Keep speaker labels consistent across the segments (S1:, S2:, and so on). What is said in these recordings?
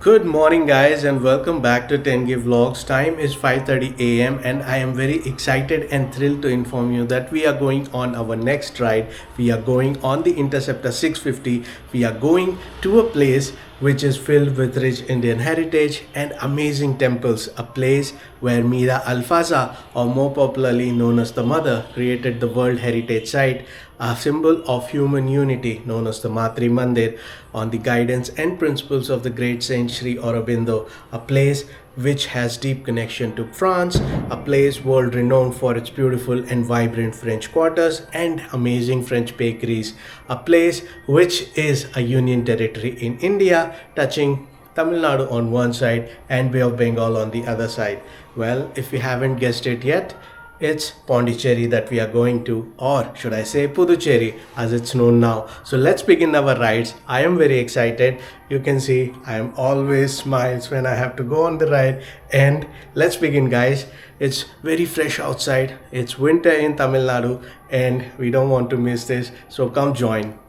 S1: Good morning, guys, and welcome back to 10K Vlogs. Time is 5:30 a.m. and I am very excited and thrilled to inform you that we are going on our next ride. We are going on the Interceptor 650. We are going to a place which is filled with rich Indian heritage and amazing temples. A place where Mira Alfaza, or more popularly known as the Mother, created the World Heritage Site, a symbol of human unity known as the Matrimandir, on the guidance and principles of the great Saint Sri Aurobindo, a place which has deep connection to France, a place world renowned for its beautiful and vibrant French quarters and amazing French bakeries, a place which is a union territory in India, touching Tamil Nadu on one side and Bay of Bengal on the other side. Well, if you haven't guessed it yet, it's Pondicherry that we are going to, or should I say Puducherry as it's known now. So let's begin our rides. I am very excited. You can see I am always smiles when I have to go on the ride. And let's begin, guys. It's very fresh outside. It's winter in Tamil Nadu and we don't want to miss this. So come join.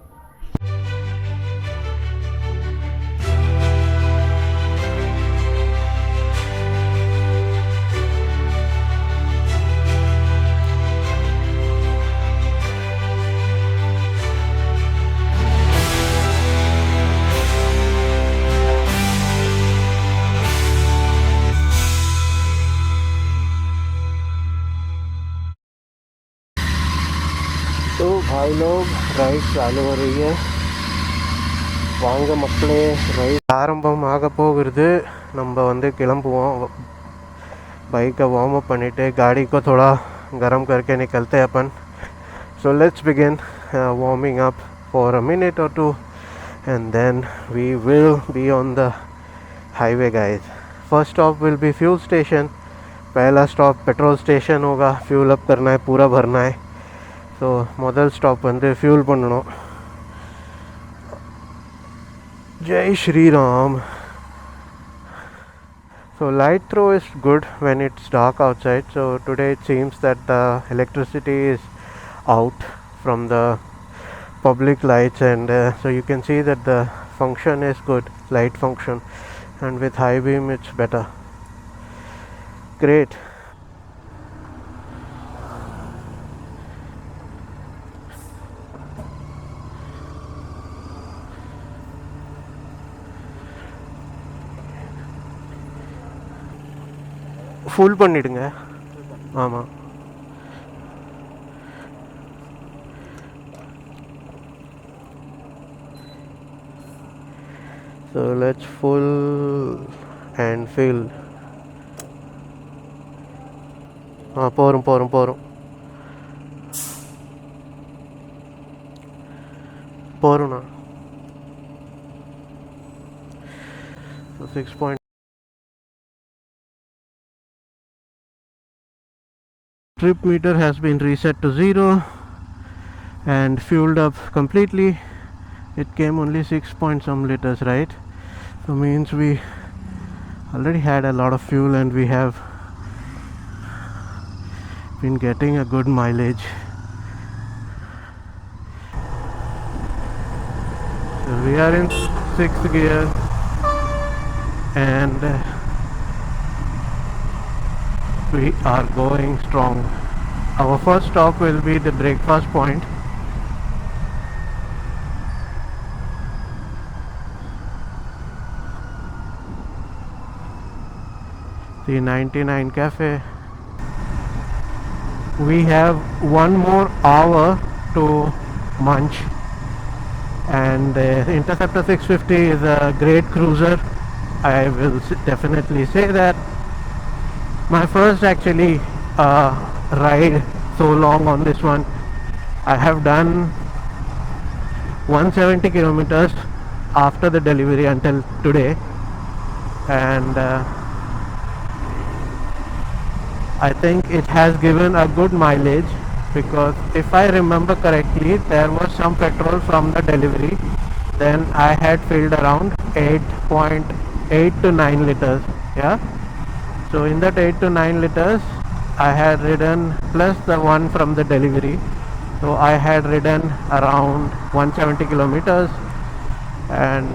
S1: तो भाई लोग ride चालू हो रही है வாங்க மக்களே right ஆரம்பமாக போகிறது நம்ம கிளம்புவோம் बाइक वार्म अप பண்ணிட்டு गाड़ी को थोड़ा गर्म करके निकलते हैं अपन so let's begin warming up for a minute or two and then we will be on the highway guys first stop will be fuel station पहला स्टॉप पेट्रोल स्टेशन होगा फ्यूल अप करना है पूरा भरना है ஸோ முதல் stop fuel பண்ணணும் Jai Shriram so light throw is good when it's dark outside so today it seems that the electricity is out from the public lights and so you can see that the function is good light function and with high beam it's better great full பண்ணிடுங்க ஆமாம் so let's full and fill போகிறோம் போகிறோண்ணா so 6. Trip meter has been reset to 0 and fueled up completely. It came only 6 point some liters, right? So means we already had a lot of fuel and we have been getting a good mileage. So we are in 6th gear and we are going strong. Our first stop will be the breakfast point. The 99 cafe. We have one more hour to munch and the Interceptor 650 is a great cruiser. I will definitely say that. My first actually ride so long on this one. I have done 170 kilometers after the delivery until today and I think it has given a good mileage because if I remember correctly there was some petrol from the delivery then I had filled around 8.8 to 9 liters yeah. So in that 8 to 9 liters I had ridden plus the one from the delivery so I had ridden around 170 kilometers and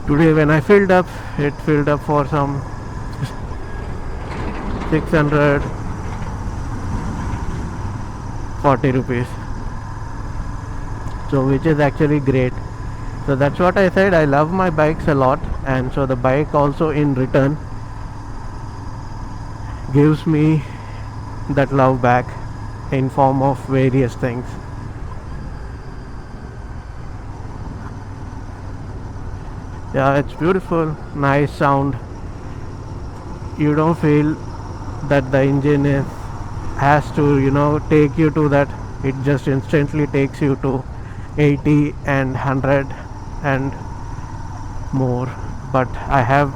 S1: Today when I filled up, it filled up for some 640 rupees. So which is actually great. So that's what I said, I love my bikes a lot, and so the bike also in return gives me that love back in form of various things. Yeah, it's beautiful, nice sound. You don't feel that the engine has to, take you to that. It just instantly takes you to 80 and 100 and more. But I have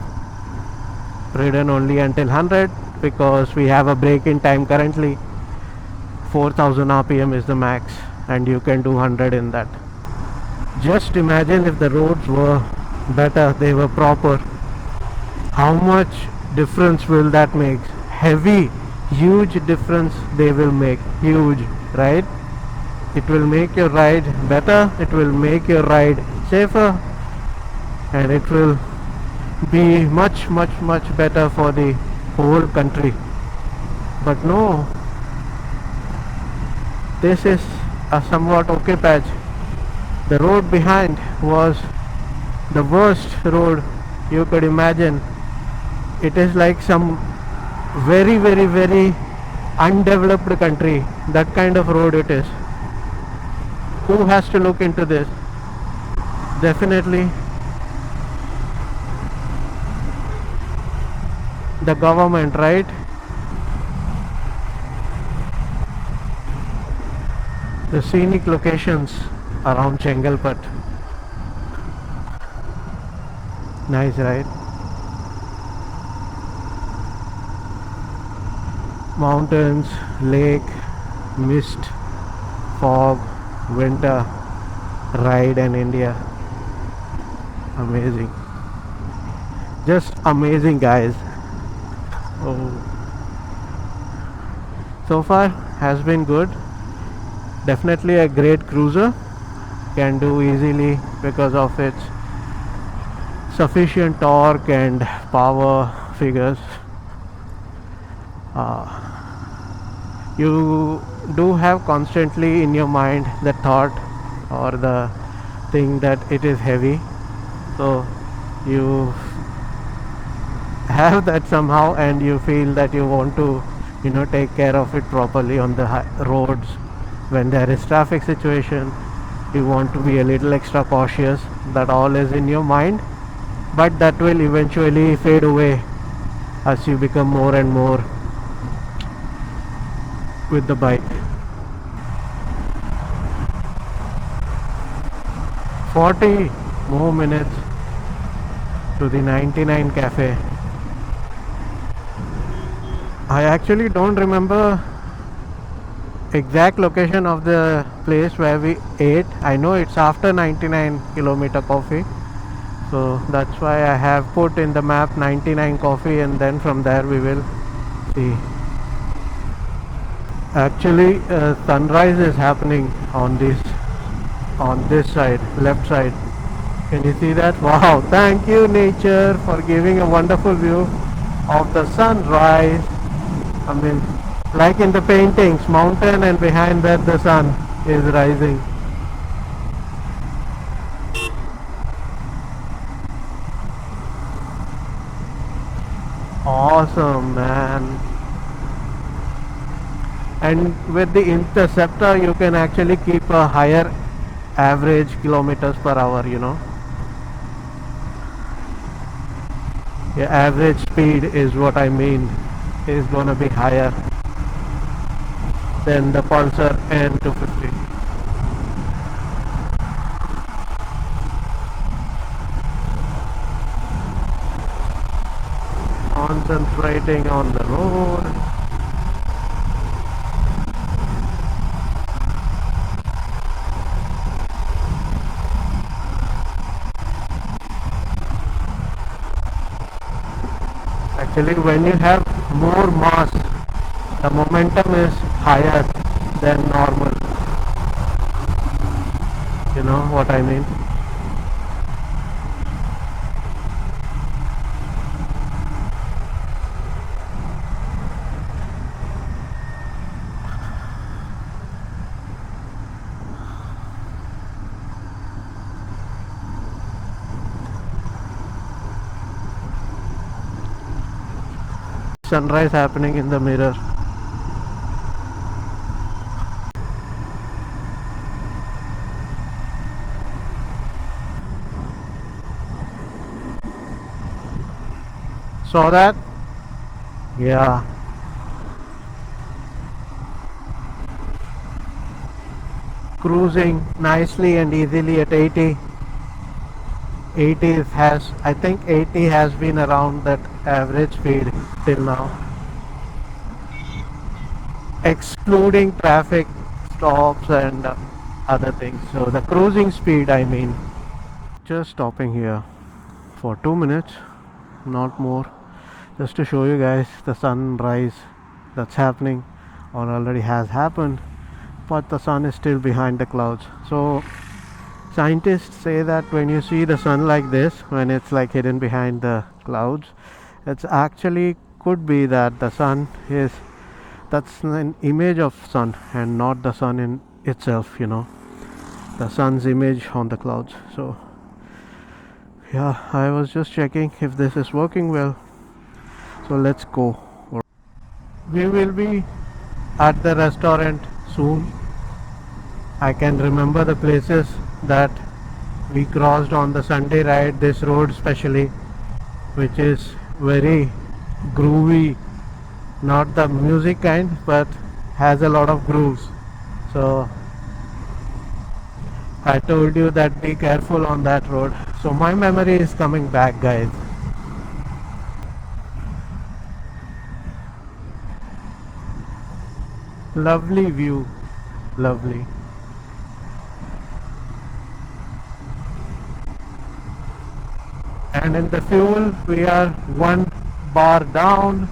S1: ridden only until 100 because we have a break-in time currently. 4000 rpm is the max, and you can do 100 in that. Just imagine if the roads were better, they were proper. How much difference will that make? Heavy, huge difference they will make. Huge, right? It will make your ride better, it will make your ride safer, and it will be much better for the whole country. But no, this is a somewhat okay patch. The road behind was the worst road you could imagine. It is like some very undeveloped country. That kind of road it is. Who has to look into this? Definitely the government, right? The scenic locations around Chengalpat. Nice, right? Mountains, lake, mist, fog, winter, ride in India. Amazing. Just amazing, guys. Oh. So far has been good. Definitely a great cruiser. Can do easily because of its sufficient torque and power figures. You do have constantly in your mind the thought or the thing that it is heavy, so you have that somehow, and you feel that you want to take care of it properly on the roads. When there is traffic situation, you want to be a little extra cautious. That all is in your mind, but that will eventually fade away as you become more and more with the bike. 40 more minutes to the 99 cafe. I actually don't remember exact location of the place where we ate. I know it's after 99 kilometer coffee, so that's why I have put in the map 99 coffee, and then from there we will see. Actually, sunrise is happening on this side, left side. Can you see that? Wow, thank you nature for giving a wonderful view of the sunrise. I mean, like in the paintings, mountain, and behind that the sun is rising. Awesome, man. And with the Interceptor you can actually keep a higher average kilometers per hour, Your average speed is what I mean, is gonna be higher than the Pulsar N250. Concentrating on the road. Actually, when you have more mass, the momentum is higher than normal. You know what I mean? sunrise happening in the mirror. Saw that? Yeah. Cruising nicely and easily at 80. 80 has, I think 80 has been around that average speed till now, excluding traffic stops and other things. So the cruising speed, I mean. Just stopping here for 2 minutes, not more, just to show you guys the sunrise that's happening or already has happened, but the sun is still behind the clouds. So scientists say that when you see the sun like this, when it's like hidden behind the clouds, it's actually could be that the sun is, that's an image of sun and not the sun in itself, the sun's image on the clouds. So yeah, I was just checking if this is working well, so let's go. We will be at the restaurant soon. I can remember the places that we crossed on the Sunday ride, this road especially, which is very groovy, not the music kind, but has a lot of grooves. So I told you that be careful on that road. So my memory is coming back, guys. Lovely view, lovely. And in the fuel we are 1 bar down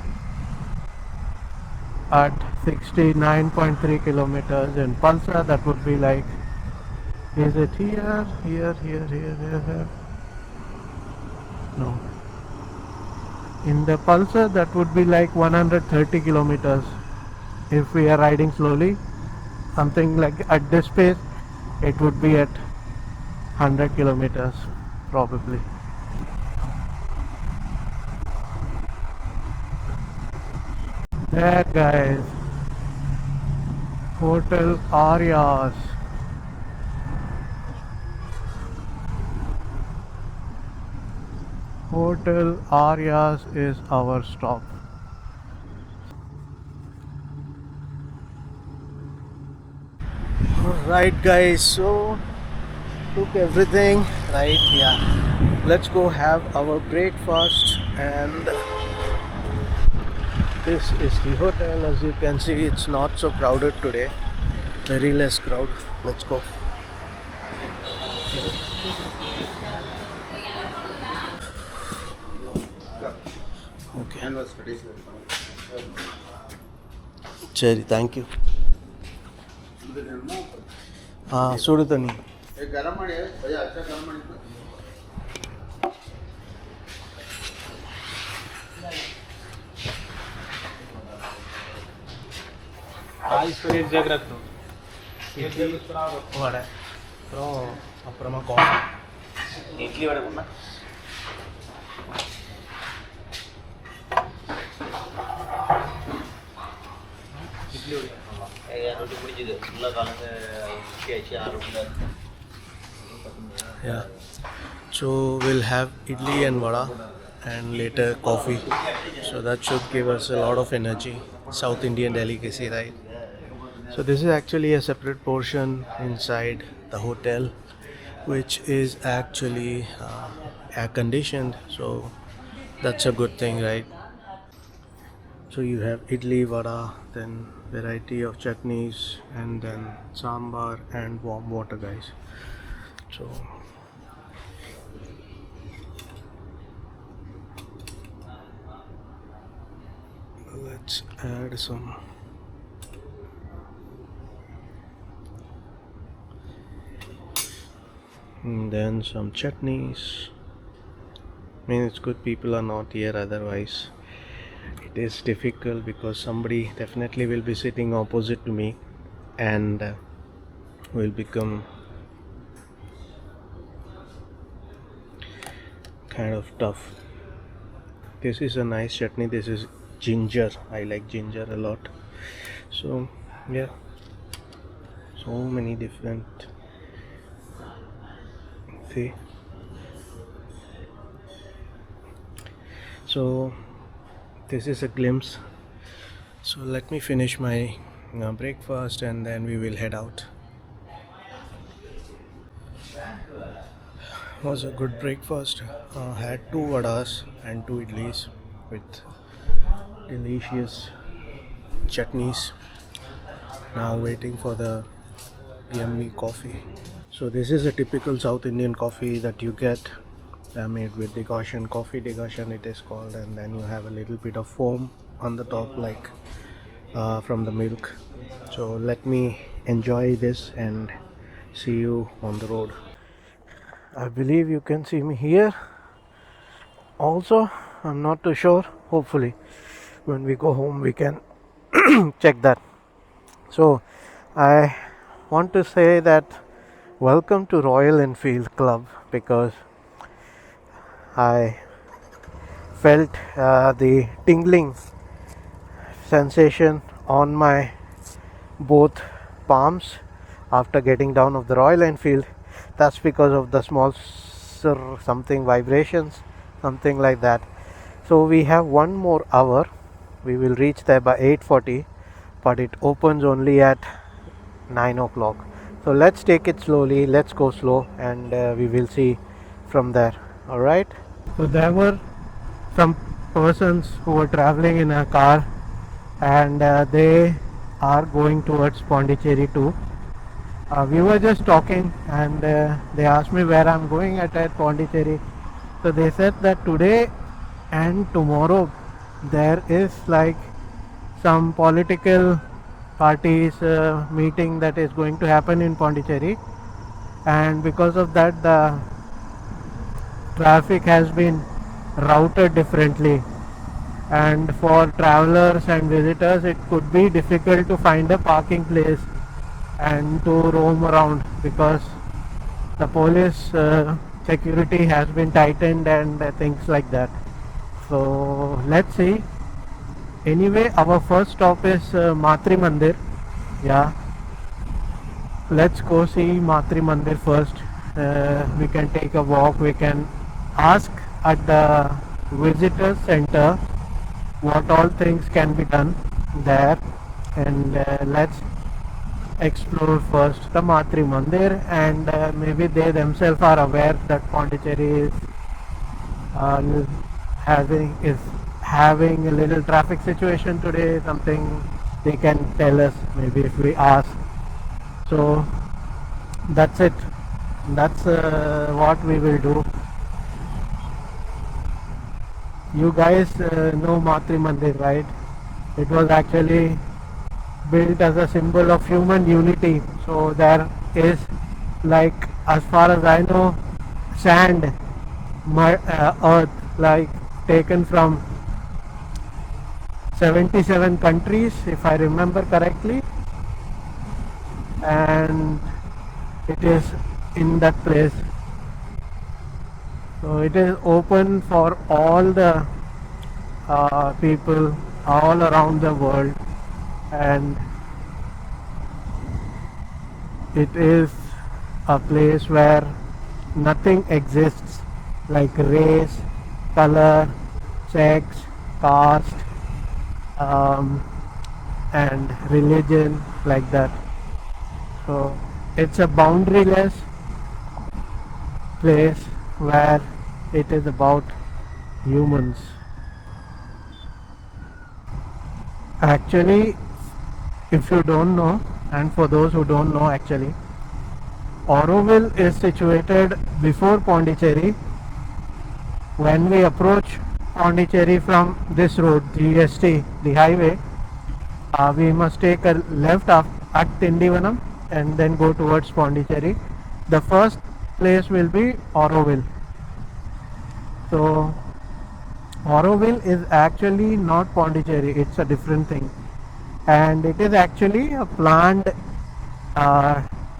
S1: at 69.3 kilometers. In Pulsar that would be like, is it here? No. In the Pulsar that would be like 130 kilometers if we are riding slowly. Something like at this pace it would be at 100 kilometers probably. There guys, Hotel Arias. Hotel Arias is our stop. Alright guys, so took everything right. Yeah, let's go have our breakfast, and this is the hotel. As you can see, it's not so crowded today, very less crowd. Let's go. Okay. Cherry, thank you. ಸುಡುತ್ತನಿ. జాగ్రత్త వడ அப்புறமா coffee. Idli vada பண்ணா இட்லி வடை ரொட்டி பிடிச்சது உள்ள கலந்து ஊற்றியாச்சு 6 Yeah, so we'll have idli and vada and later coffee, so that should give us a lot of energy. South Indian delicacy, right? So this is actually a separate portion inside the hotel, which is actually air conditioned, so that's a good thing, right? So you have idli, vada, then variety of chutneys, and then sambar and warm water, guys. So let's add some and then some chutneys. I mean, it's good people are not here, otherwise it is difficult because somebody definitely will be sitting opposite to me and will become kind of tough. This is a nice chutney. This is ginger. I like ginger a lot. So yeah, so many different. See, so this is a glimpse. So let me finish my breakfast and then we will head out. Was a good breakfast. Had two vadas and two idlis with delicious chutneys. Now waiting for the yummy coffee. So this is a typical South Indian coffee that you get made with decoction, coffee decoction it is called, and then you have a little bit of foam on the top like from the milk. So let me enjoy this and see you on the road. I believe you can see me here also. I'm not too sure. Hopefully when we go home we can check that. So I want to say that welcome to Royal Enfield Club, because I felt the tingling sensation on my both palms after getting down of the Royal Enfield. That's because of the small something vibrations, something like that. So we have one more hour. We will reach there by 8:40, but it opens only at 9 o'clock. So let's take it slowly, let's go slow, and we will see from there. Alright, so there were some persons who were traveling in a car, and they are going towards Pondicherry too. We were just talking, and they asked me where I'm going at Pondicherry. So they said that today and tomorrow there is like some political parties meeting that is going to happen in Pondicherry, and because of that the traffic has been routed differently, and for travelers and visitors it could be difficult to find a parking place and to roam around, because the police security has been tightened and things like that. So let's see. Anyway, our first stop is Matrimandir. Yeah, let's go see Matrimandir first. We can take a walk, we can ask at the visitor center what all things can be done there, and let's explore first the Matrimandir, and maybe they themselves are aware that Pondicherry is having a little traffic situation today, something they can tell us maybe if we ask. So that's it, that's what we will do. You guys know Matrimandir, right? It was actually built as a symbol of human unity. So there is, like, as far as I know, sand, earth, like taken from 77 countries if I remember correctly, and it is in that place. So it is open for all the people all around the world, and it is a place where nothing exists like race, color, sex, caste, and religion, like that. So it's a boundaryless place where it is about humans. Actually, if you don't know, and for those who don't know, actually Auroville is situated before Pondicherry. When we approach Pondicherry from this road, GST, the highway, we must take a left at Tindivanam and then go towards Pondicherry. The first place will be Auroville. So Auroville is actually not Pondicherry, it's a different thing, and it is actually a planned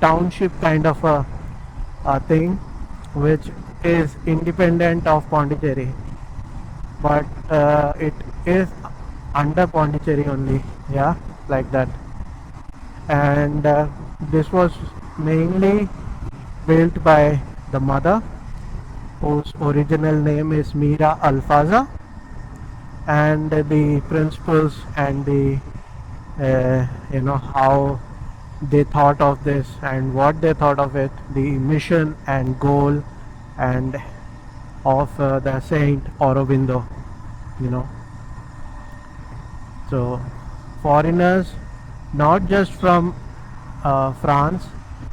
S1: township kind of a thing which is independent of Pondicherry, but it is under Pondicherry only, yeah, like that. And this was mainly built by the mother, whose original name is Mira Alfaza, and the principles and the how they thought of this and what they thought of it, the mission and goal and of the Saint Aurobindo, you know. So foreigners, not just from France,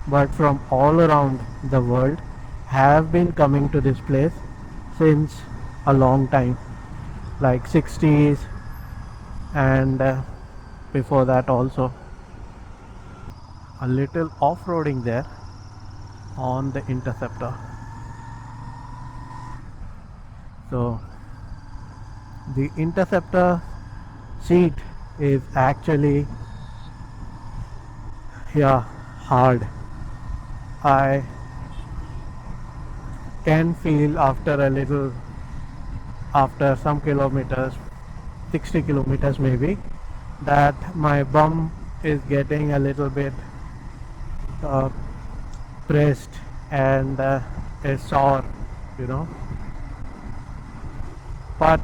S1: but from all around the world, have been coming to this place since a long time, like 60s, and before that also. A little off-roading there on the Interceptor. So the Interceptor seat is actually, yeah, hard. I can feel after some kilometers, 60 kilometers maybe, that my bum is getting a little bit uh, pressed and is sore, you know, but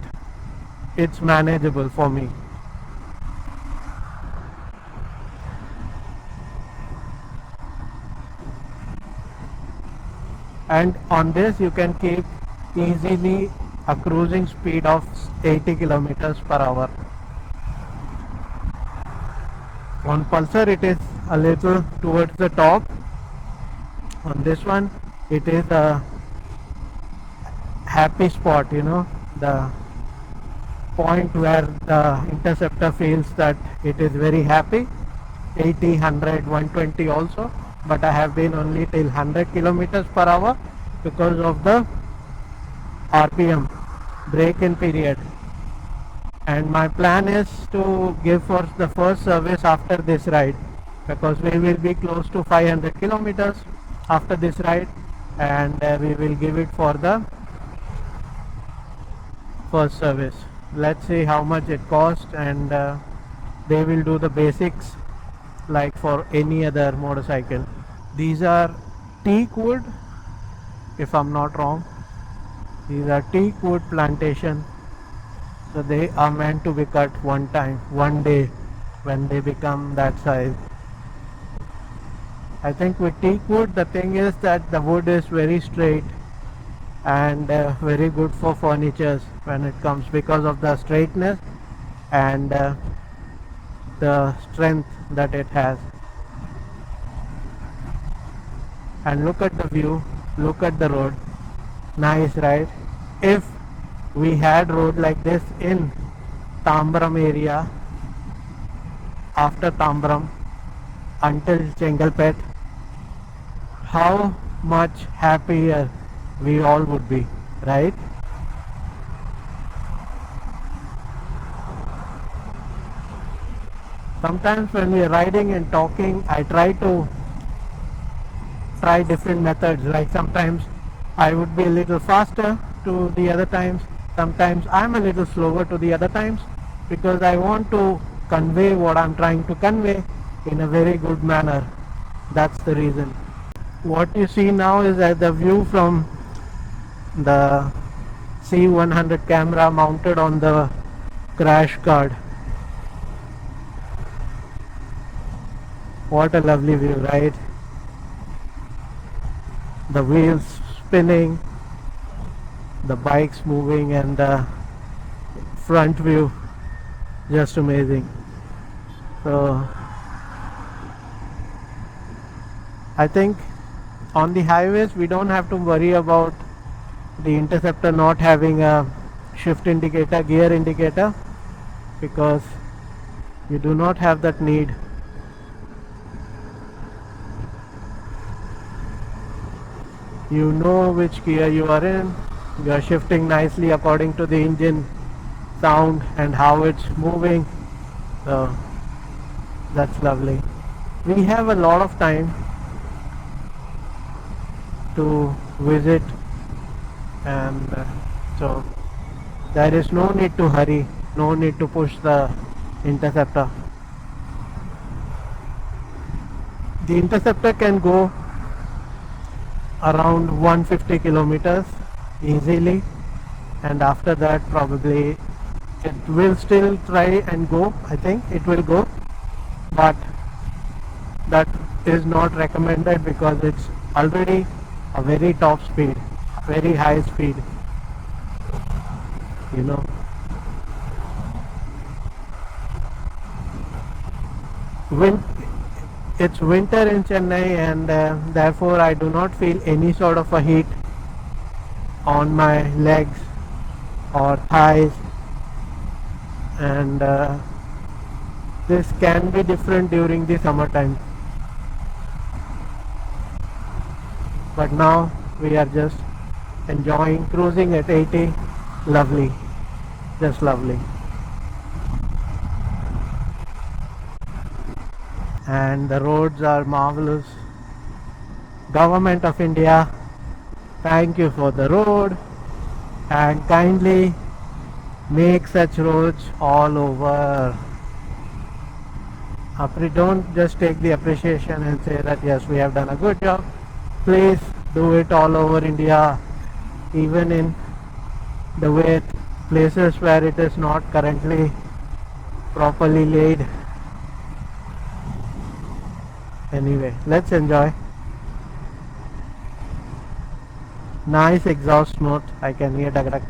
S1: it's manageable for me. And on this you can keep easily a cruising speed of 80 kilometers per hour. On Pulsar it is a little towards the top. On this one it is a happy spot, you know, the point where the Interceptor feels that it is very happy. 80, 100, 120 also, but I have been only till 100 kilometers per hour because of the RPM, break-in period. And my plan is to give for the first service after this ride, because we will be close to 500 kilometers after this ride, and we will give it for the first service. Let's see how much it costs, and they will do the basics like for any other motorcycle. These are teak wood, if I'm not wrong. These are teak wood plantation, so they are meant to be cut one day when they become that size. I think with teak wood the thing is that the wood is very straight and very good for furnitures when it comes, because of the straightness and the strength that it has. And look at the view, look at the road. Nice, right? If we had road like this in Tambram area, after Tambram until Chengalpet, how much happier we all would be, right? Sometimes when we are riding and talking, I try different methods. Like sometimes I would be a little faster to the other times. Sometimes I'm a little slower to the other times, because I want to convey what I'm trying to convey in a very good manner. That's the reason. What you see now is the view from the C100 camera mounted on the crash guard. What a lovely view, right? The wheels spinning, the bikes moving, and the front view, just amazing. So I think on the highways we don't have to worry about the Interceptor not having a shift indicator, gear indicator, because you do not have that need. You know which gear you are in. You are shifting nicely according to the engine sound and how it's moving. So that's lovely. We have a lot of time to visit, and so there is no need to hurry. No need to push the Interceptor. The Interceptor can go around 150 kilometers easily, and after that probably it will still try and go. I think it will go, but that is not recommended because it's already a very top speed, very high speed, you know. Win- it's winter in Chennai, and therefore I do not feel any sort of a heat on my legs or thighs, and this can be different during the summertime, but now we are just enjoying cruising at 80. Lovely, just lovely. And the roads are marvelous. Government of India, thank you for the road, and kindly make such roads all over. Don't just take the appreciation and say that yes, we have done a good job. Please do it all over India, even in the way places where it is not currently properly laid. Anyway, let's enjoy. Nice exhaust note. I can hear like that.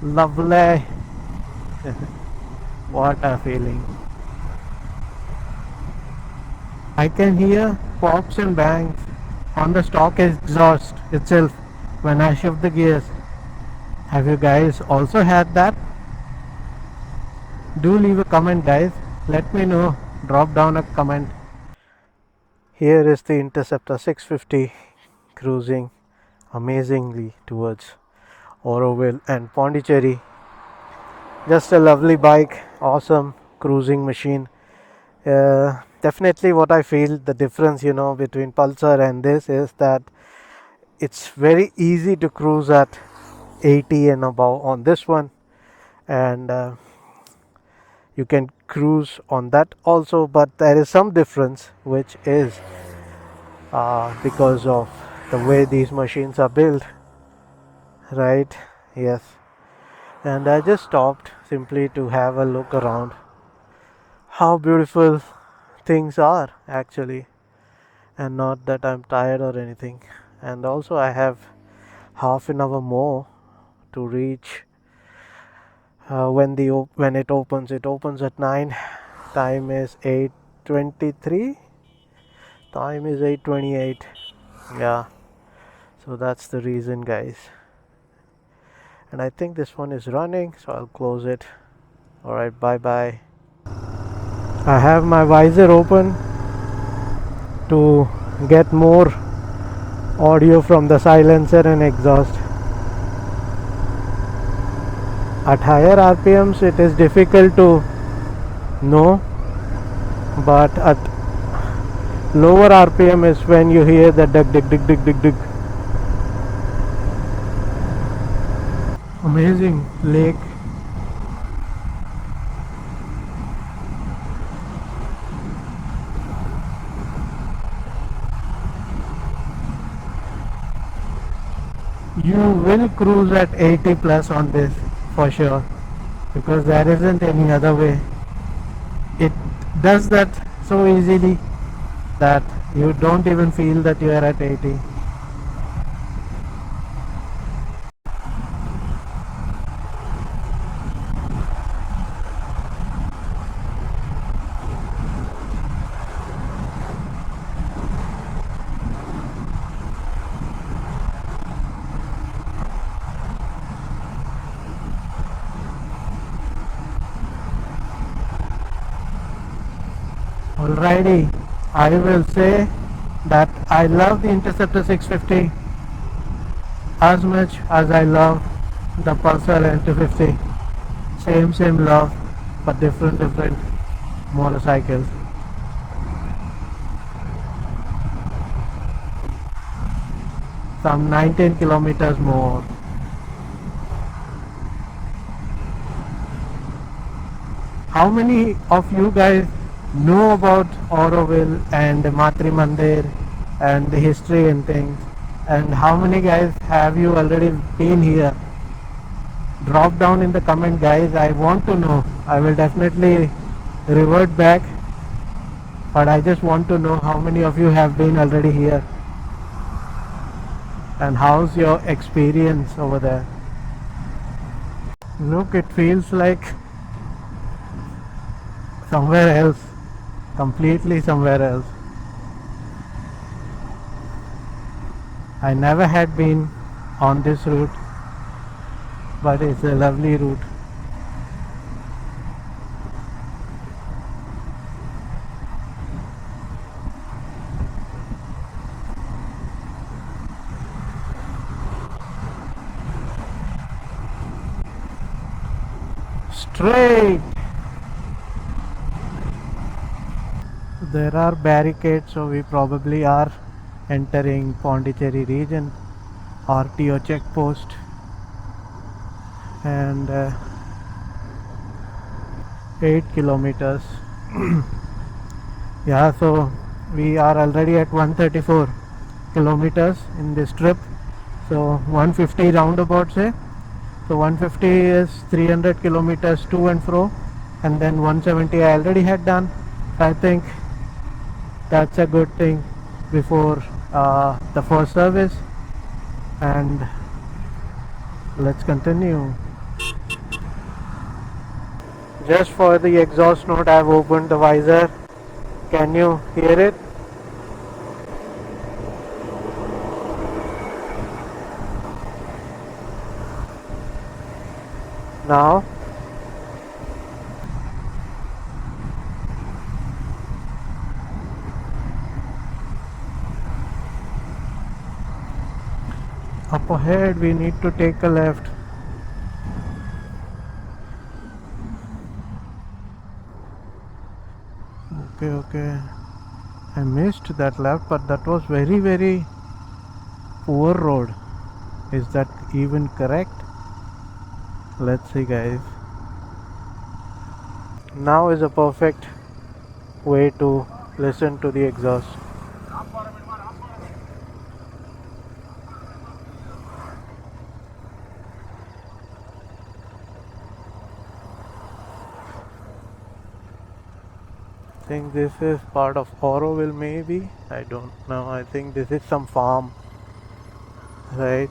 S1: Lovely. What a feeling. I can hear pops and bangs on the stock exhaust itself when I shift the gears. Have you guys also had that? Do leave a comment, guys. Let me know. Drop down a comment. Here is the Interceptor 650 cruising amazingly towards Auroville and Pondicherry. Just a lovely bike, awesome cruising machine. Definitely what I feel the difference, between Pulsar and this is that it's very easy to cruise at 80 and above on this one, and you can cruise on that also, but there is some difference, which is because of the way these machines are built, right? Yes. And I just stopped simply to have a look around how beautiful things are actually, and not that I'm tired or anything. And also I have half an hour more to reach when it opens. It opens at 9. Time is 8:23. Time is 8:28. Yeah, so that's the reason, guys. And I think this one is running, so I'll close it. Alright, bye bye. I have my visor open to get more audio from the silencer and exhaust. At higher RPMs it is difficult to know, but at lower RPM is when you hear the dug dig dig dig dig dig. Amazing lake. You will cruise at 80 plus on this for sure, because there isn't any other way. It does that so easily that you don't even feel that you are at 80. Alrighty, I will say that I love the Interceptor 650 as much as I love the Pulsar L250. Same love. but different motorcycles. Some 19 kilometers more. How many of you guys know about Auroville and Matrimandir and the history and things? And how many guys have you already been here? Drop down in the comment, guys. I want to know. I will definitely revert back, but I just want to know how many of you have been already here and how's your experience over there. Look, it feels like somewhere else, completely somewhere else. I never had been on this route, but it's a lovely route. Straight. There are barricades, so we probably are entering Pondicherry region, RTO checkpost, and 8 kilometers. Yeah, so we are already at 134 kilometers in this trip, so 150 roundabout say. So 150 is 300 kilometers to and fro, and then 170 I already had done. I think that's a good thing before the first service. And let's continue. Just for the exhaust note, I've opened the visor. Can you hear it? Now up ahead we need to take a left. Okay, I missed that left, but that was very poor road. Is that even correct? Let's see, guys. Now is a perfect way to listen to the exhaust. I think this is part of Auroville, maybe. I don't know. I think this is some farm, right?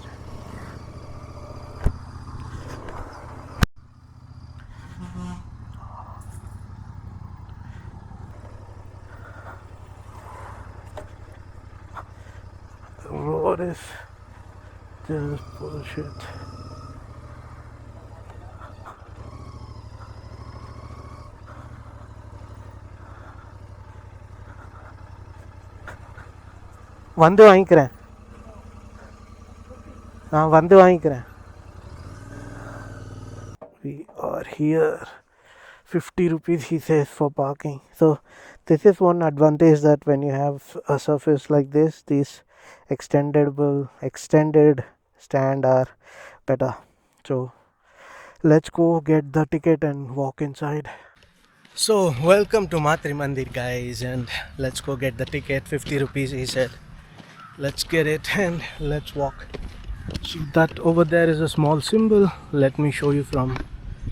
S1: The road is just bullshit. வந்து வாங்கிக்கிறேன் we are here. 50 rupees he says for parking. So this is one advantage, that when you have a surface like this, these extended stand are better. So let's go get the ticket and walk inside. So welcome to Matrimandir, guys, and let's go get the ticket. 50 rupees he said. Let's get it and let's walk. So that over there is a small symbol. Let me show you from.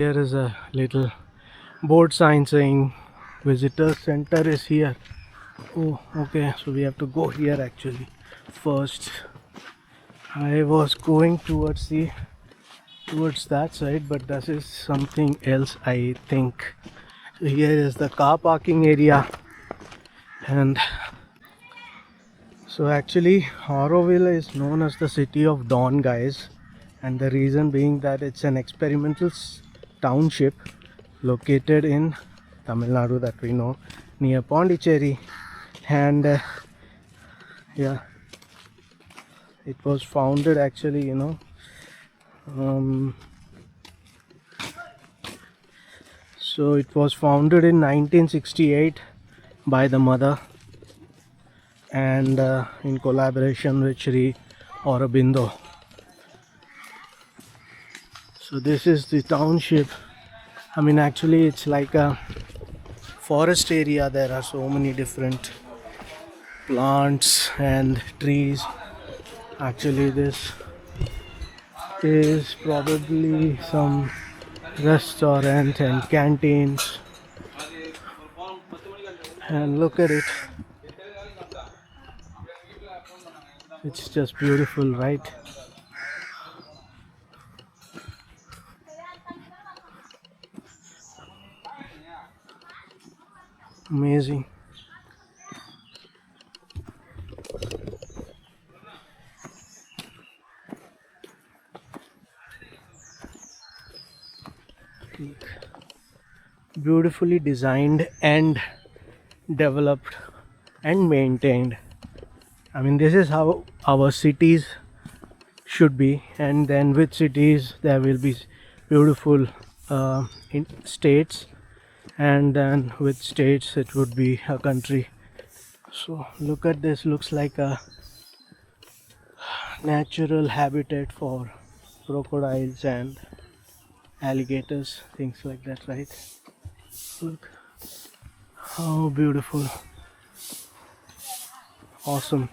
S1: There is a little board sign saying visitor center is here. Oh, okay, so we have to go here actually first. I was going towards that side, but this is something else, I think. So here is the car parking area, and so actually Auroville is known as the city of dawn, guys, and the reason being that it's an experimental township located in Tamil Nadu that we know, near Pondicherry, and yeah, it was founded actually, So it was founded in 1968 by the mother and in collaboration with Sri Aurobindo. So this is the township. I mean, actually it's like a forest area. There are so many different plants and trees. Actually this is probably some restaurant and canteens, and look at it, it's just beautiful, right? Amazing. Beautifully designed and developed and maintained. I mean, this is how our cities should be, and then with cities there will be beautiful in states, and then with states it would be a country. So look at this, looks like a natural habitat for crocodiles and alligators, things like that, right? Look how beautiful, awesome.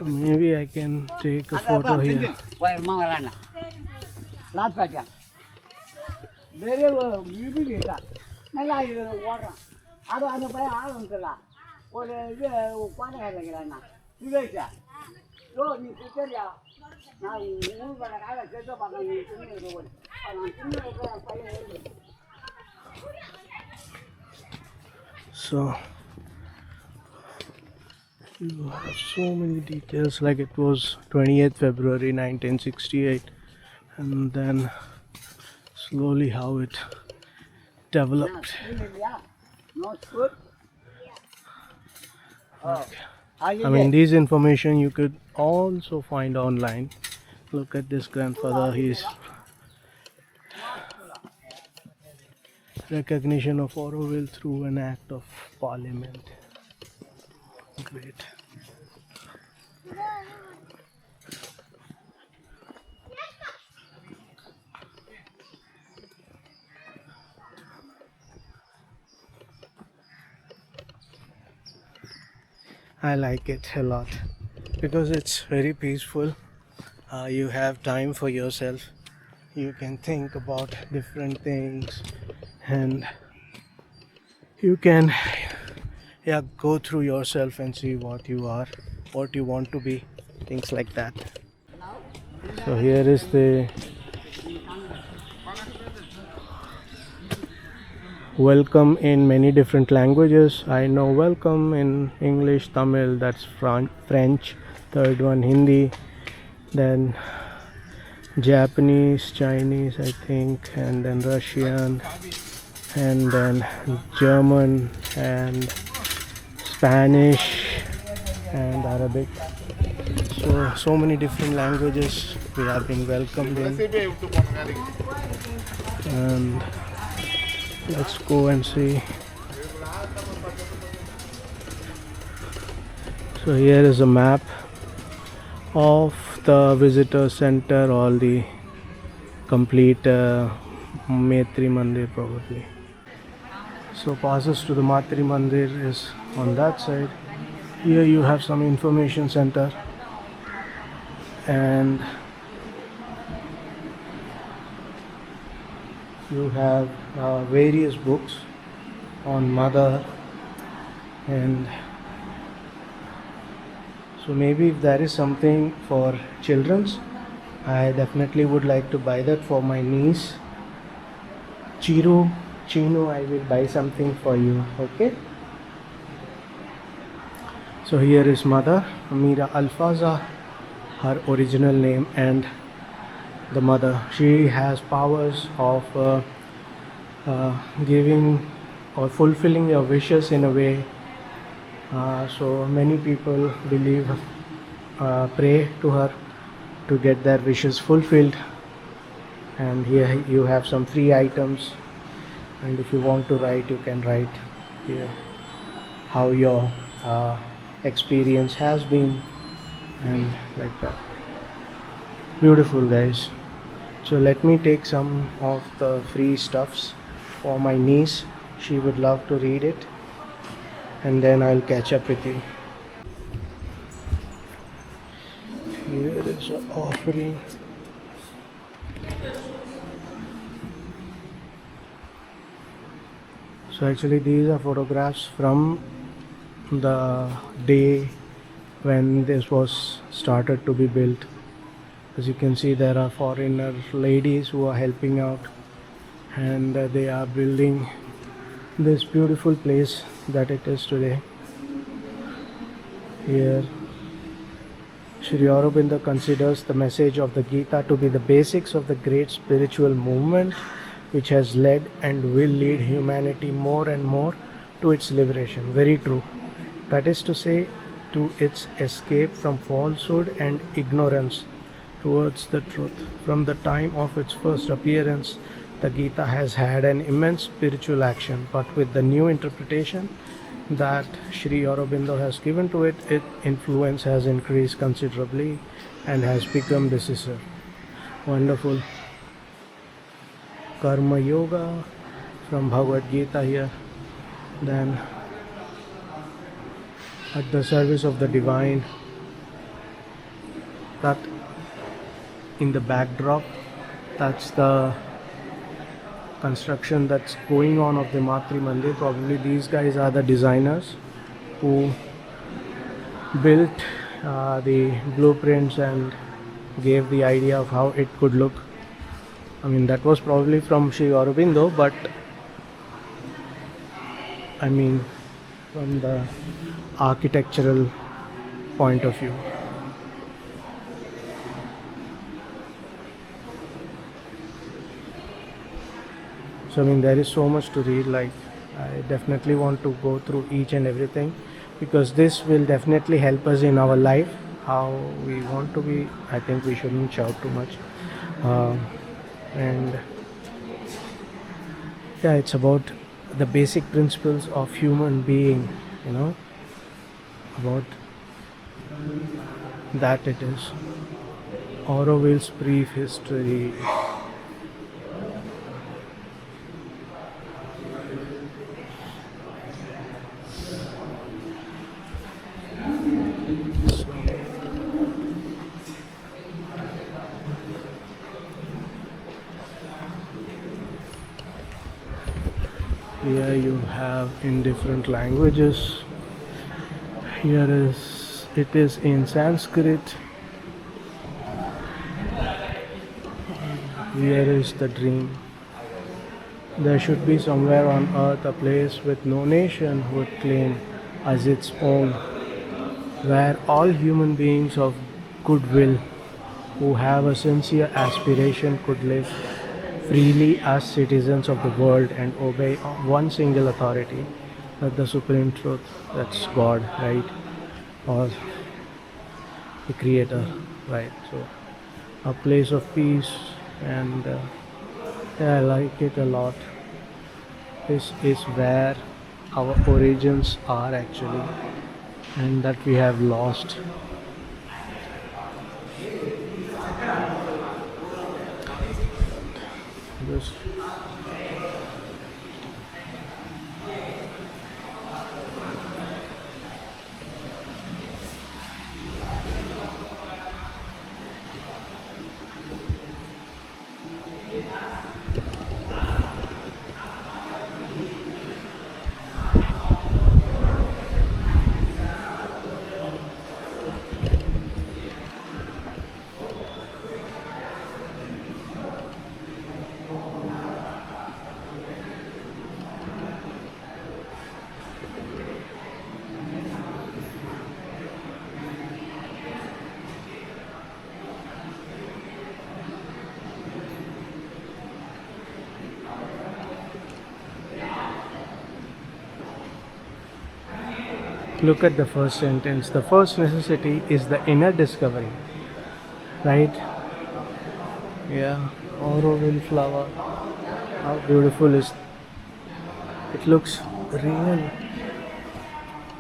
S1: Maybe I can take a photo here. So you have so many details, like it was 28th February 1968, and then slowly how it developed. Okay. I mean, these information you could also find online. Look at this grandfather, he's recognition of Auroville through an act of parliament. Great. I like it a lot because it's very peaceful. You have time for yourself. You can think about different things, and you can go through yourself and see what you are, what you want to be, things like that. So here is the welcome in many different languages. I know welcome in English, Tamil, that's French, third one Hindi, then Japanese, Chinese I think, and then Russian, and then German and Spanish and Arabic. So many different languages we have been welcomed in. And let's go and see. So here is a map of the visitor center, all the complete Matrimandir probably. So passes to the Matrimandir is on that side. Here you have some information center, and you have various books on mother, and so maybe if there is something for children's, I definitely would like to buy that for my niece. Chino, I will buy something for you, okay? So here is mother, Amira Alfaza, her original name, and the mother. She has powers of giving or fulfilling your wishes in a way. So many people believe, pray to her to get their wishes fulfilled. And here you have some free items, and if you want to write, you can write here how your experience has been, and like that. Beautiful, guys. So let me take some of the free stuffs for my niece. She would love to read it, and then I'll catch up with you. Here is an offering. So actually these are photographs from the day when this was started to be built. As you can see, there are foreigner ladies who are helping out, and they are building this beautiful place that it is today. Here Sri Aurobindo considers the message of the Gita to be the basics of the great spiritual movement which has led and will lead humanity more and more to its liberation. Very true. That is to say, to its escape from falsehood and ignorance towards the truth. From the time of its first appearance, the Gita has had an immense spiritual action, but with the new interpretation that Sri Aurobindo has given to it, its influence has increased considerably and has become decisive. Wonderful. Karma Yoga from Bhagavad Gita here. Then at the service of the divine, that in the backdrop, that's the construction that's going on of the Matrimandir. Probably these guys are the designers who built the blueprints and gave the idea of how it could look. I mean, that was probably from Sri Aurobindo, but I mean from the architectural point of view. So I mean, there is so much to read. Like, I definitely want to go through each and everything, because this will definitely help us in our life, how we want to be. I think we shouldn't shout too much. And yeah, it's about the basic principles of human being, about that it is. Auroville's brief history. Here you have in different languages. It is in Sanskrit. Here is the dream. There should be somewhere on earth a place with no nation would claim as its own, where all human beings of goodwill who have a sincere aspiration could live freely as citizens of the world and obey one single authority, that the supreme truth, that's God, right? Or the creator, right? So a place of peace, and yeah, I like it a lot. This is where our origins are actually, and that we have lost. This Look at the first sentence. The first necessity is the inner discovery, right? Yeah, Auroville flower. How beautiful is it? Looks real.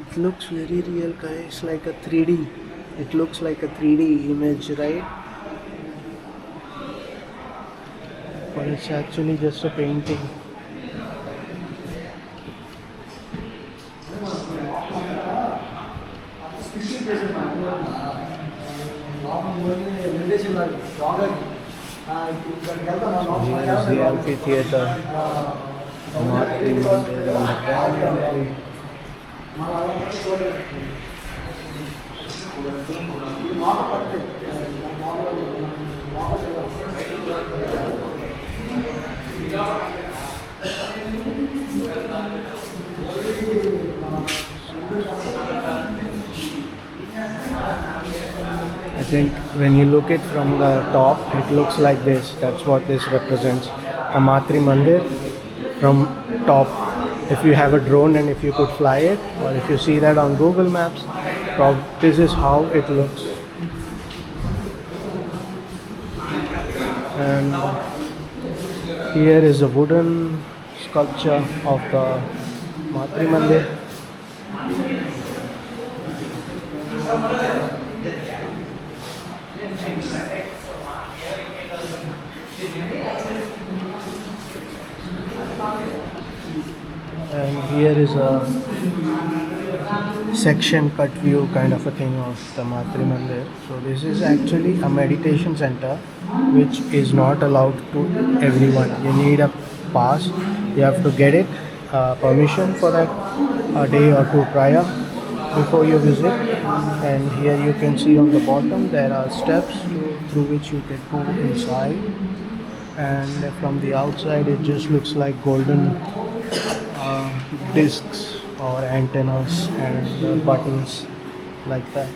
S1: It looks very real, guys. Like a 3D. It looks like a 3D image, right? But it's actually just a painting. Here's the amphitheater. Matrimandir. I think when you look it from the top, it looks like this. That's what this represents. A Matrimandir from top. If you have a drone and if you could fly it, or if you see that on Google Maps, this is how it looks. And here is a wooden sculpture of the Matrimandir. And here is a section cut view kind of a thing of the Matrimandir. So this is actually a meditation center which is not allowed to everyone. You need a pass. You have to get it, permission for that a day or two prior before you visit. And here you can see on the bottom there are steps through which you can go inside. And from the outside it just looks like golden discs or antennas and buttons like that.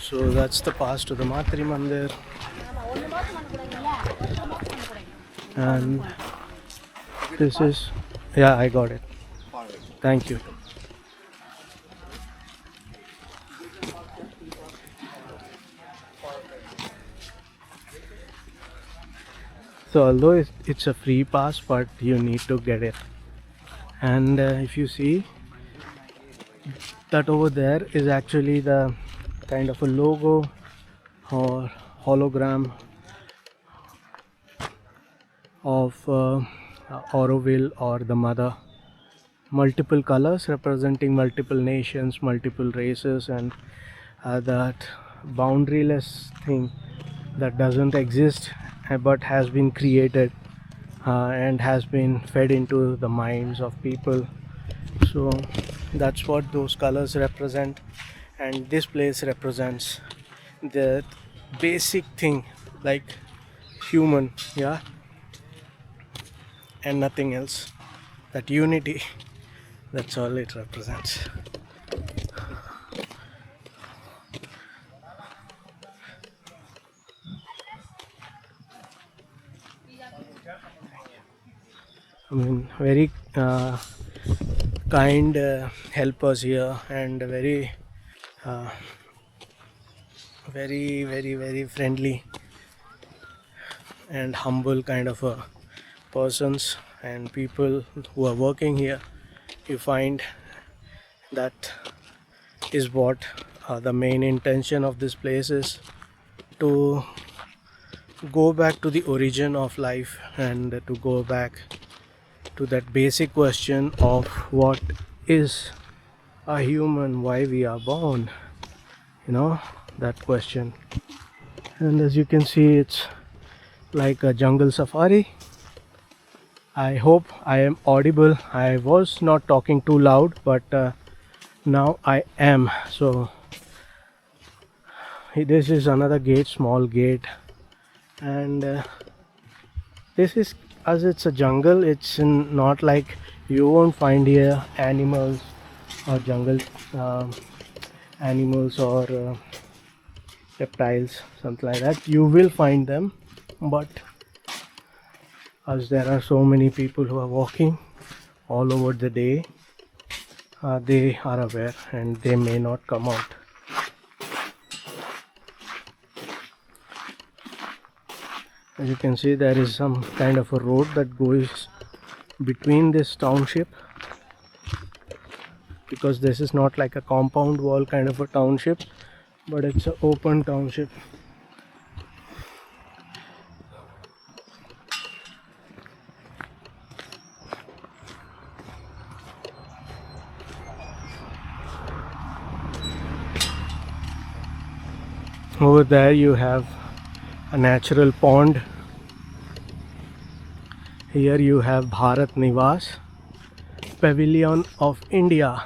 S1: So that's the pass to the Matrimandir. And this is, yeah, I got it. Thank you. So although it's a free pass, but you need to get it. And if you see that over there is actually the kind of a logo or hologram of Auroville or the mother. Multiple colors representing multiple nations, multiple races, and that boundaryless thing that doesn't exist but has been created and has been fed into the minds of people. So that's what those colors represent, and this place represents the basic thing, like human, yeah, and nothing else. That unity, that's all it represents. I mean, very kind helpers here, and very very friendly and humble kind of persons and people who are working here. You find that is what the main intention of this place is, to go back to the origin of life and to go back to that basic question of what is a human, why we are born, that question. And as you can see, it's like a jungle safari. I hope I am audible. I was not talking too loud, but Now I am. So this is another gate, small gate, and this is, as it's a jungle, it's not like you won't find here animals or jungle um, animals or reptiles, something like that. You will find them, but as there are so many people who are walking all over the day, they are aware and they may not come out. As you can see, there is some kind of a road that goes between this township, because this is not like a compound wall kind of a township, but it's an open township. Over there you have a natural pond. Here you have Bharat Nivas, Pavilion of India.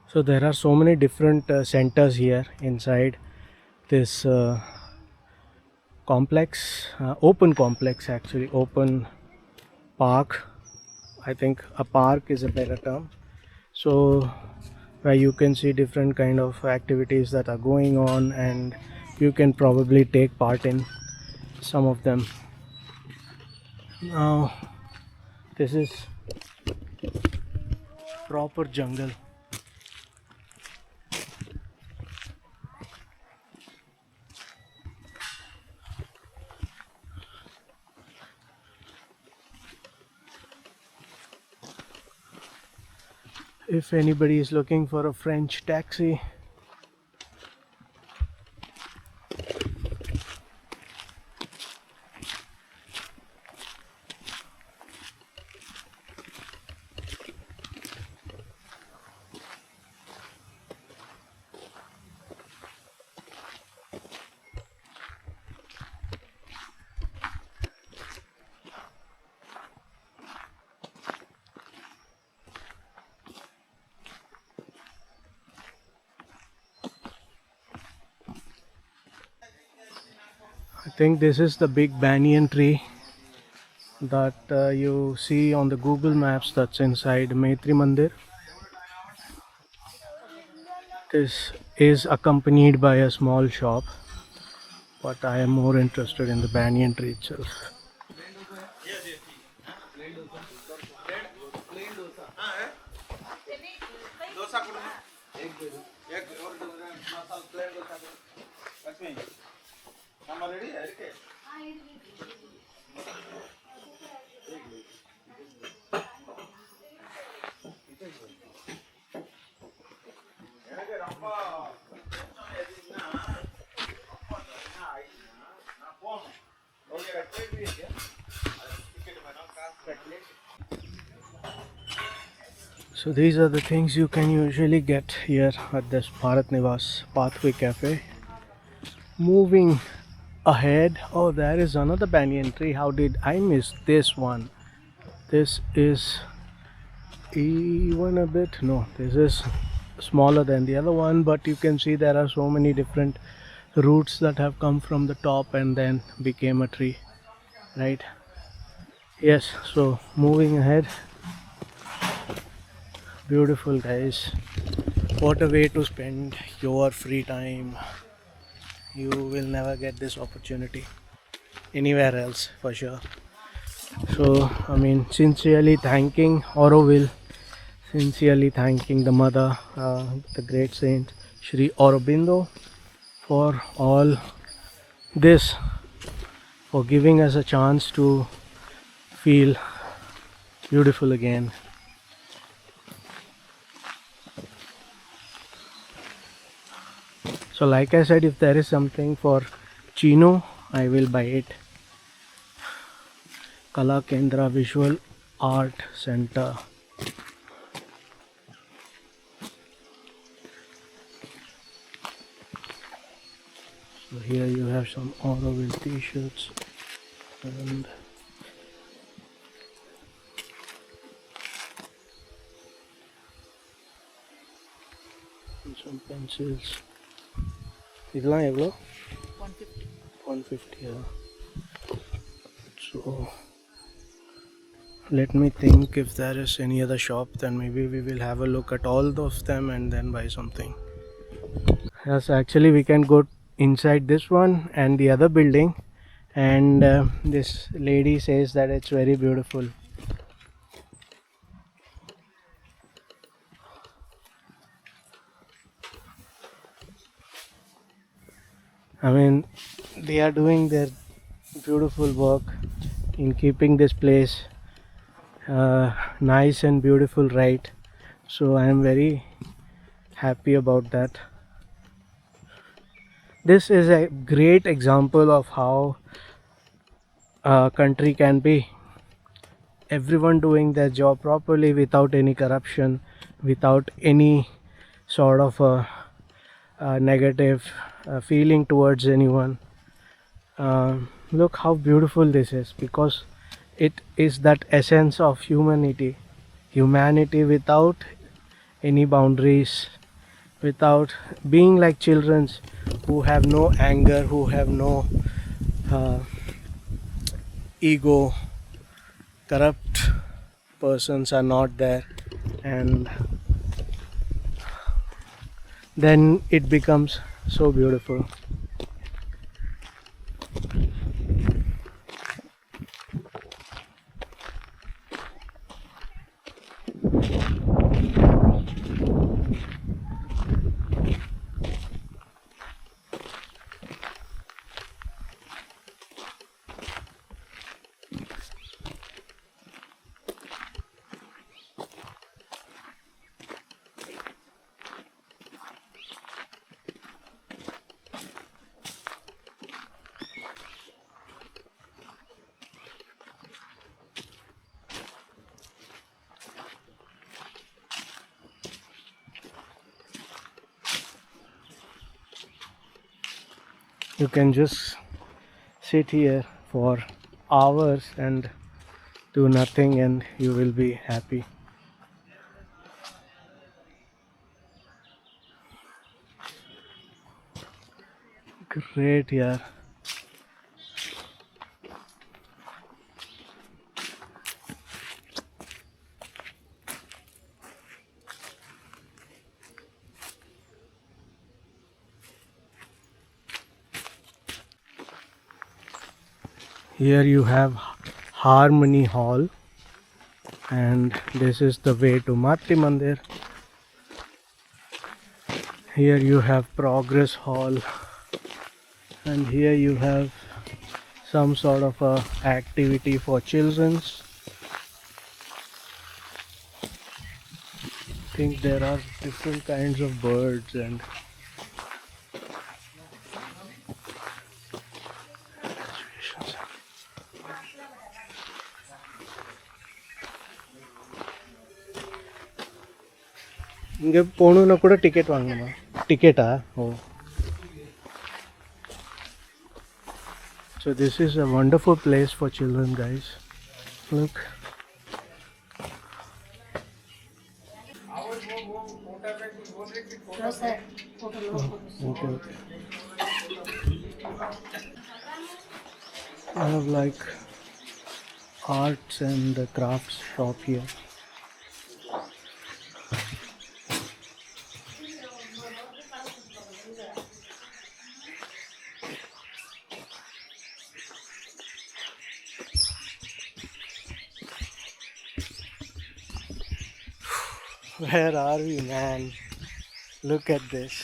S1: So there are so many different centers here inside this complex, open complex, actually open park. I think a park is a better term. So where you can see different kind of activities that are going on, and you can probably take part in some of them. Now this is proper jungle. If anybody is looking for a French taxi, I think this is the big banyan tree that you see on the Google Maps that's inside Matrimandir. This is accompanied by a small shop, but I am more interested in the banyan tree itself. So these are the things you can usually get here at this Bharat Nivas Pathway Cafe. Moving ahead, oh, there is another banyan tree. How did I miss this one? This is even a bit, no, this is smaller than the other one, but you can see there are so many different roots that have come from the top and then became a tree, right? Yes, so moving ahead. Beautiful, guys. What a way to spend your free time. You will never get this opportunity anywhere else, for sure. So I mean, sincerely thanking Auroville, sincerely thanking the mother, the great saint Sri Aurobindo, for all this, for giving us a chance to feel beautiful again. So like I said, if there is something for Chino, I will buy it. Kala Kendra Visual Art Center. So here you have some Auroville t-shirts and some pencils. Idla evlo? 150. 150, yeah. So let me think if there is any other shop, then maybe we will have a look at all of them and then buy something. Yes, actually we can go inside this one and the other building, and this lady says that it's very beautiful. I mean, they are doing their beautiful work in keeping this place nice and beautiful, right? So I am very happy about that. This is a great example of how a country can be. Everyone doing their job properly without any corruption, without any sort of a negative feeling towards anyone. Look how beautiful this is, because it is that essence of humanity without any boundaries, without being like children who have no anger, who have no uh, ego. Corrupt persons are not there, and then it becomes so beautiful. You can just sit here for hours and do nothing, and you will be happy. Great, yeah. Here you have Harmony Hall, and this is the way to Matrimandir. Here you have Progress Hall, and here you have some sort of a activity for children's. I think there are different kinds of birds and இங்கே போகணுன்னா கூட ticket வாங்கணுமா? டிக்கெட்டா? ஓ. So this is a wonderful place for children, guys. Look. Okay. I have like arts and crafts shop here. Where are we, man? Look at this.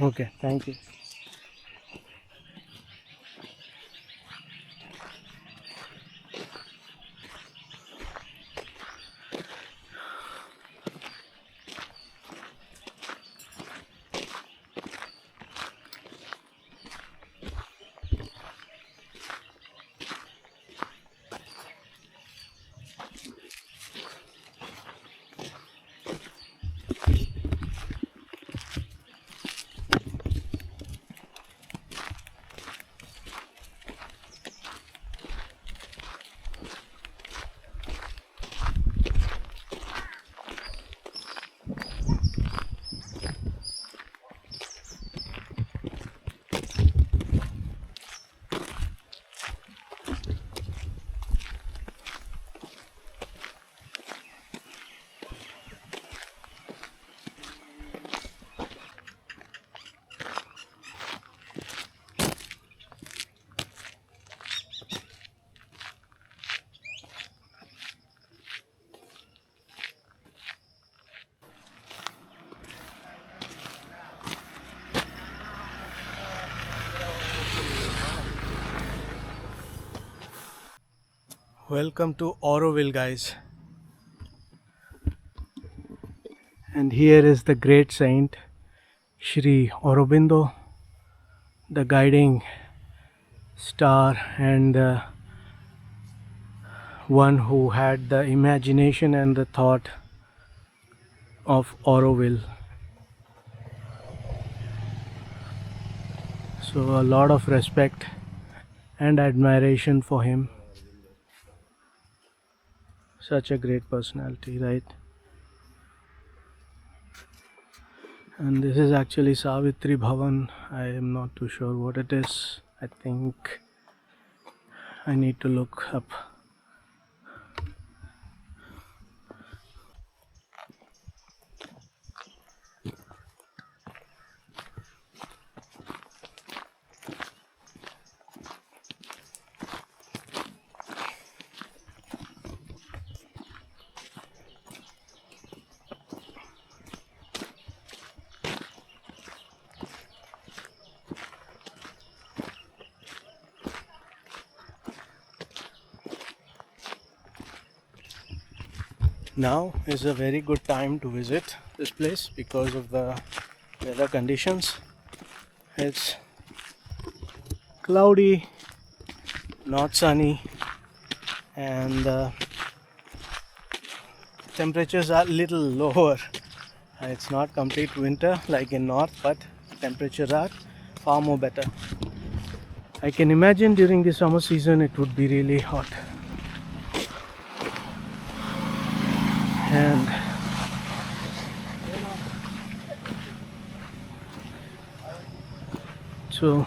S1: Okay, thank you. Welcome to Auroville, guys. And here is the great saint, Shri Aurobindo, the guiding star and the one who had the imagination and the thought of Auroville. So a lot of respect and admiration for him. Such a great personality, right? And this is actually Savitri Bhavan. I am not too sure what it is. I think I need to look up. Now is a very good time to visit this place because of the weather conditions. It's cloudy, not sunny, and temperatures are little lower. It's not complete winter like in north, but temperatures are far more better. I can imagine during the summer season it would be really hot. And so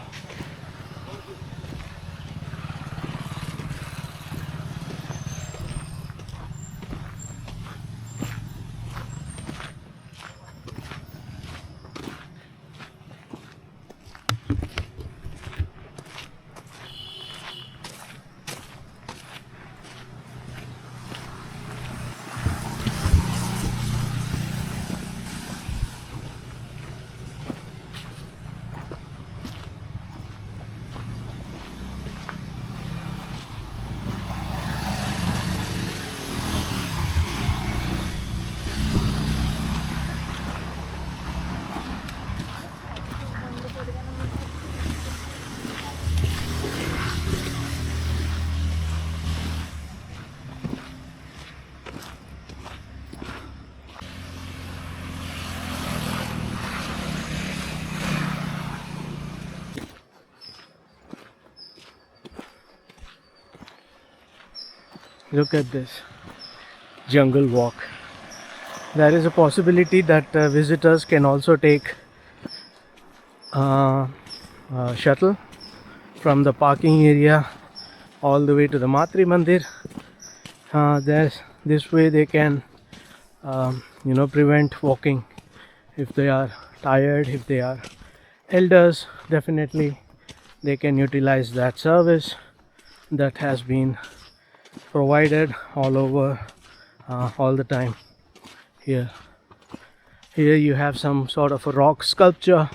S1: look at this jungle walk. There is a possibility that visitors can also take a shuttle from the parking area all the way to the Matrimandir. This way they can prevent walking if they are tired, if they are elders. Definitely they can utilize that service that has been provided all over all the time. Here you have some sort of a rock sculpture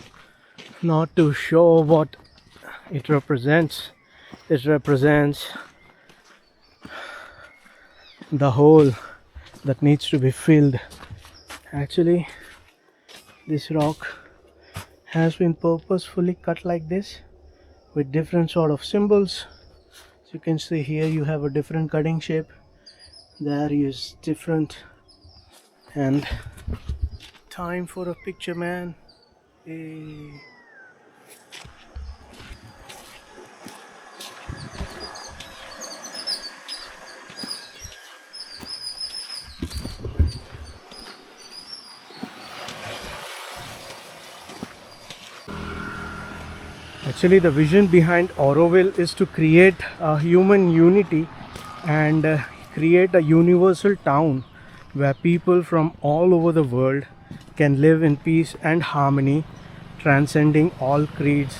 S1: not to show what it represents. It represents the hole that needs to be filled. Actually, this rock has been purposefully cut like this with different sort of symbols. So you can see here you have a different cutting shape, there is different. And time for a picture, man. Hey. Actually, the vision behind Auroville is to create a human unity and create a universal town where people from all over the world can live in peace and harmony, transcending all creeds,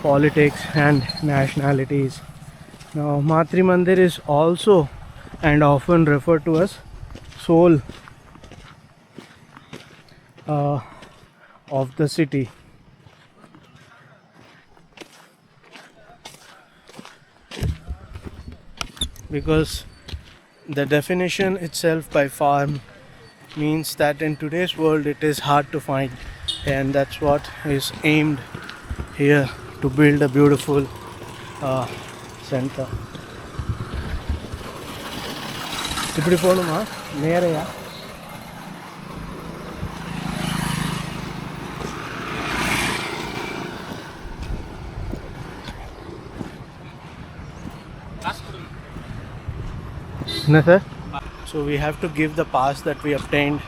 S1: politics, and nationalities. Now, Matrimandir is also and often referred to as soul of the city. Because the definition itself by far means that in today's world it is hard to find, and that's what is aimed here, to build a beautiful center. இப்படி போகணுமா நேரையா? No, sir. So we have to give the pass that we obtained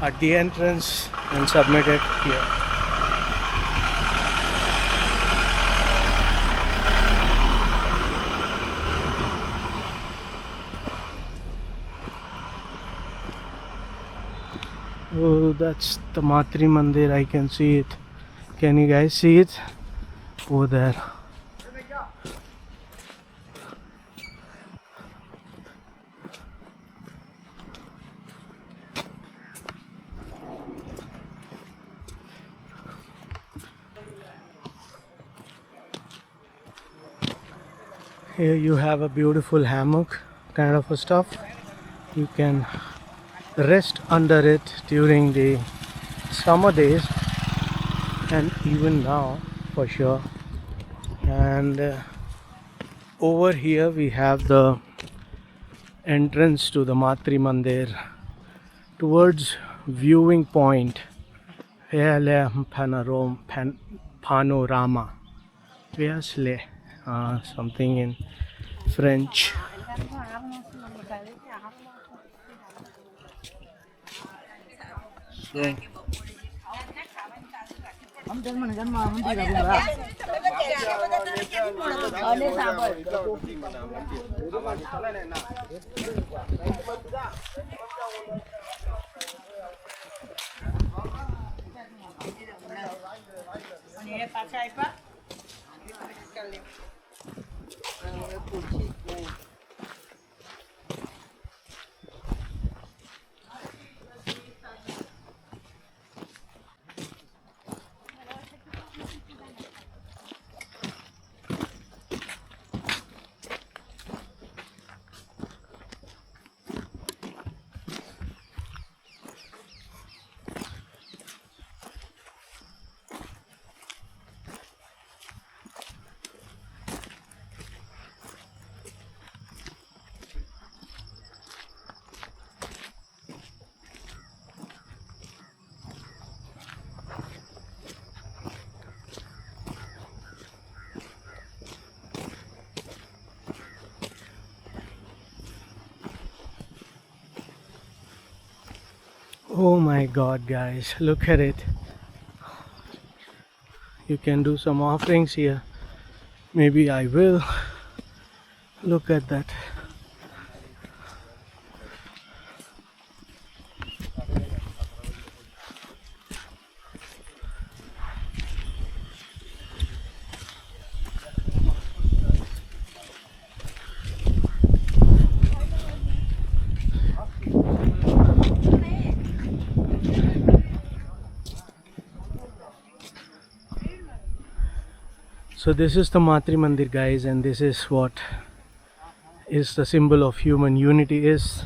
S1: at the entrance and submit it here. Oh, that's the Matrimandir. I can see it. Can you guys see it? Over there. Here you have a beautiful hammock kind of a stuff. You can rest under it during the summer days and even now for sure. And over here we have the entrance to the Matrimandir towards viewing point. Panorama. Something in French. So, oh my god, guys, look at it. You can do some offerings here. Maybe I will. Look at that. So this is the Matrimandir, guys, and this is what is the symbol of human unity, is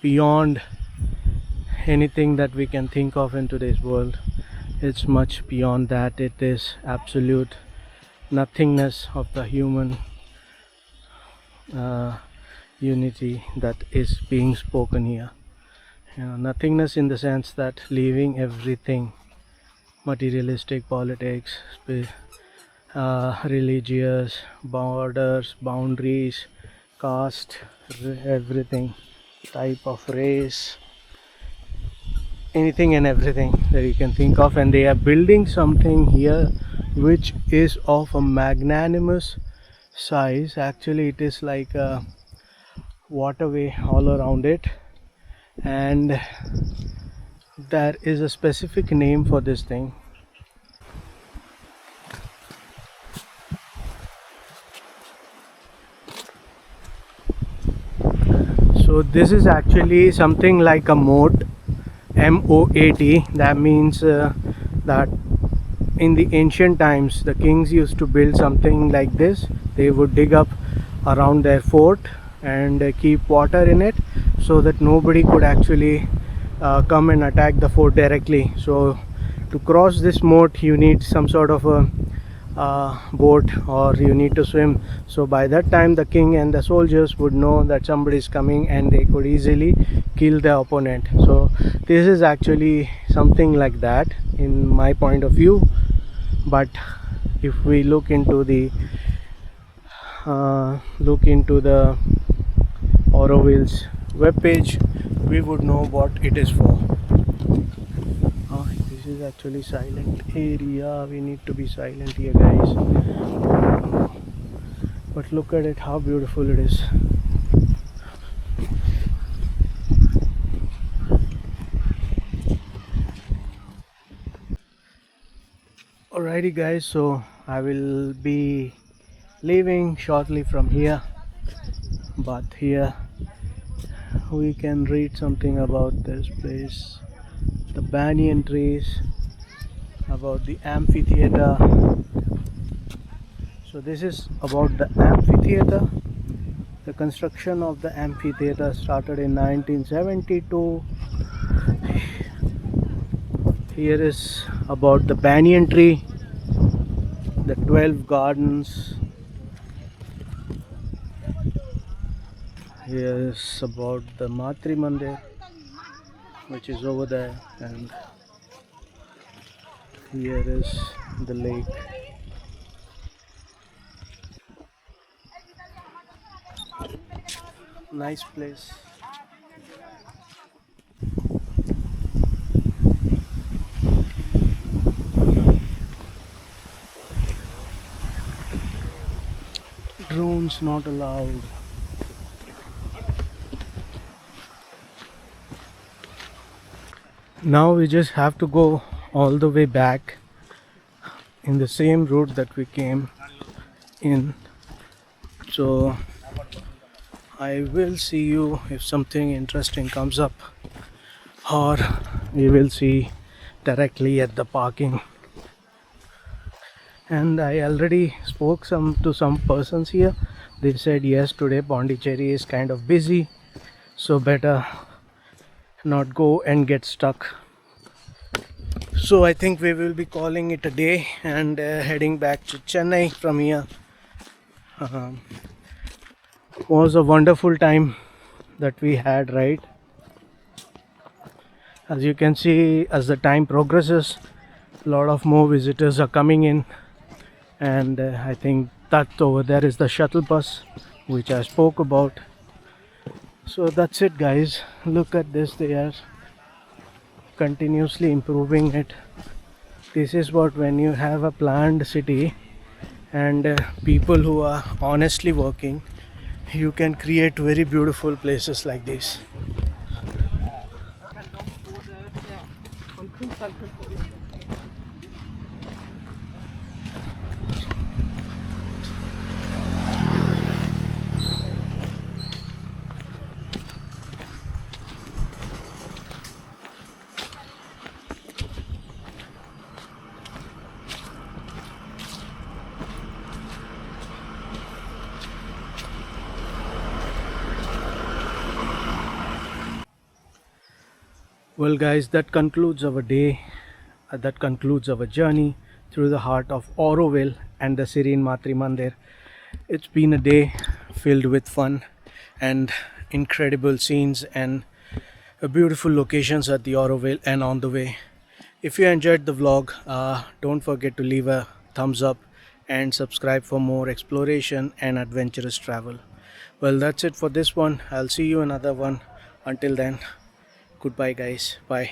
S1: beyond anything that we can think of in today's world. It's much beyond that. It is absolute nothingness of the human uh, unity that is being spoken here. Nothingness in the sense that leaving everything, materialistic, politics, religious, borders, boundaries, caste, everything, type of race, anything and everything that you can think of, and they are building something here which is of a magnanimous size. Actually, it is like a waterway all around it, and there is a specific name for this thing. So this is actually something like a moat, M-O-A-T. That means that in the ancient times the kings used to build something like this. They would dig up around their fort and keep water in it, so that nobody could actually come and attack the fort directly. So to cross this moat you need some sort of a boat, or you need to swim. So by that time the king and the soldiers would know that somebody is coming and they could easily kill the opponent. So this is actually something like that in my point of view. But if we look into the Auroville's webpage, we would know what it is for. This is actually silent area. We need to be silent here, guys. But look at it, how beautiful it is. Alrighty, guys, so I will be leaving shortly from here, but here we can read something about this place, the banyan trees, about the amphitheater. So this is about the amphitheater. The construction of the amphitheater started in 1972. Here is about the banyan tree, the 12 gardens. Here is about the Matrimandir, which is over there, and here is the lake. Nice place. Drones not allowed. Now we just have to go all the way back in the same route that we came in. So I will see you if something interesting comes up, or we will see directly at the parking. And I already spoke to some persons here. They said yes, today Pondicherry is kind of busy, so better not go and get stuck. So I think we will be calling it a day and heading back to Chennai from here. Was a wonderful time that we had, right? As you can see, as the time progresses, a lot of more visitors are coming in, and I think that over there is the shuttle bus which I spoke about. So that's it, guys. Look at this, they are continuously improving it. This is what, when you have a planned city and people who are honestly working, you can create very beautiful places like this. Well, guys, that concludes our day. That concludes our journey through the heart of Auroville and the serene Matrimandir. It's been a day filled with fun and incredible scenes and beautiful locations at the Auroville and on the way. If you enjoyed the vlog, don't forget to leave a thumbs up and subscribe for more exploration and adventurous travel. Well, that's it for this one. I'll see you another one. Until then, goodbye, guys. Bye.